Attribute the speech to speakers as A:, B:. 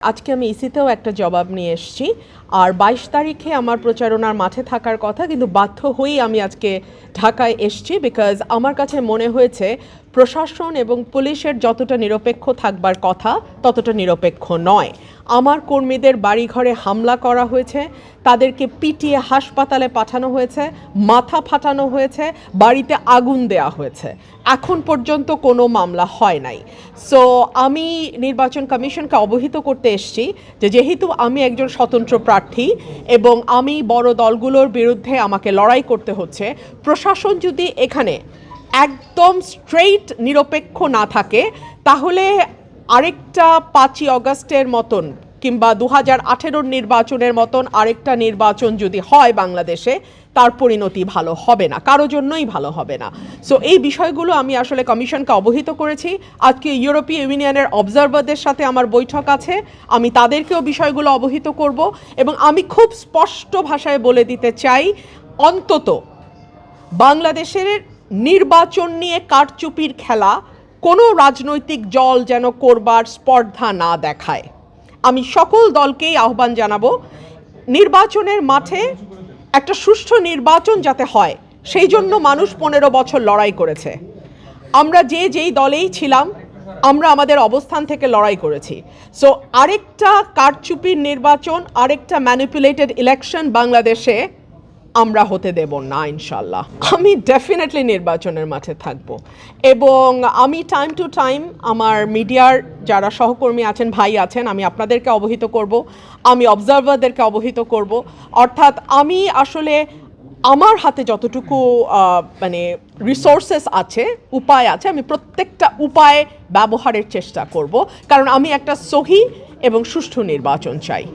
A: আজকে আমি ইসিতেও একটা জবাব নিয়ে এসেছি আর ২২ তারিখে আমার প্রচারণার মাঠে থাকার কথা, কিন্তু বাধ্য হয়েই আমি আজকে ঢাকায় এসেছি বিকজ আমার কাছে মনে হয়েছে প্রশাসন এবং পুলিশের যতটা নিরপেক্ষ থাকবার কথা ততটা নিরপেক্ষ নয়। আমার কর্মীদের বাড়িঘরে হামলা করা হয়েছে, তাদেরকে পিটিয়ে হাসপাতালে পাঠানো হয়েছে, মাথা ফাটানো হয়েছে, বাড়িতে আগুন দেয়া হয়েছে। এখন পর্যন্ত কোনো মামলা হয় নাই। সো আমি নির্বাচন কমিশনকে অবহিত করতে এসেছি যে যেহেতু আমি একজন স্বতন্ত্র প্রার্থী এবং আমি বড় দলগুলোর বিরুদ্ধে আমাকে লড়াই করতে হচ্ছে, প্রশাসন যদি এখানে একদম স্ট্রেইট নিরপেক্ষ না থাকে তাহলে আরেকটা ৫ই অগাস্টের মতন কিংবা ২০১৮ নির্বাচনের মতন আরেকটা নির্বাচন যদি হয় বাংলাদেশে, তার পরিণতি ভালো হবে না, কারো জন্যই ভালো হবে না। সো এই বিষয়গুলো আমি আসলে কমিশনকে অবহিত করেছি। আজকে ইউরোপীয় ইউনিয়নের অবজারভারদের সাথে আমার বৈঠক আছে, আমি তাদেরকেও বিষয়গুলো অবহিত করব এবং আমি খুব স্পষ্ট ভাষায় বলে দিতে চাই, অন্তত বাংলাদেশের নির্বাচন নিয়ে কারচুপির খেলা কোনো রাজনৈতিক দল যেন করবার স্পর্ধা না দেখায়। আমি সকল দলকেই আহ্বান জানাবো, নির্বাচনের মাঠে একটা সুষ্ঠু নির্বাচন যাতে হয় সেই জন্য মানুষ ১৫ বছর লড়াই করেছে। আমরা যেই দলেই ছিলাম আমরা আমাদের অবস্থান থেকে লড়াই করেছি। সো আরেকটা কারচুপির নির্বাচন, আরেকটা ম্যানিপুলেটেড ইলেকশন বাংলাদেশে আমরা হতে দেব না ইনশাল্লাহ। আমি ডেফিনেটলি নির্বাচনের মাঠে থাকব এবং আমি টাইম টু টাইম আমার মিডিয়ার যারা সহকর্মী আছেন, ভাই আছেন, আমি আপনাদেরকে অবহিত করব, আমি অবজারভারদেরকে অবহিত করব। অর্থাৎ আমি আসলে আমার হাতে যতটুকু মানে রিসোর্সেস আছে, উপায় আছে, আমি প্রত্যেকটা উপায় ব্যবহারের চেষ্টা করব, কারণ আমি একটা সহি এবং সুষ্ঠু নির্বাচন চাই।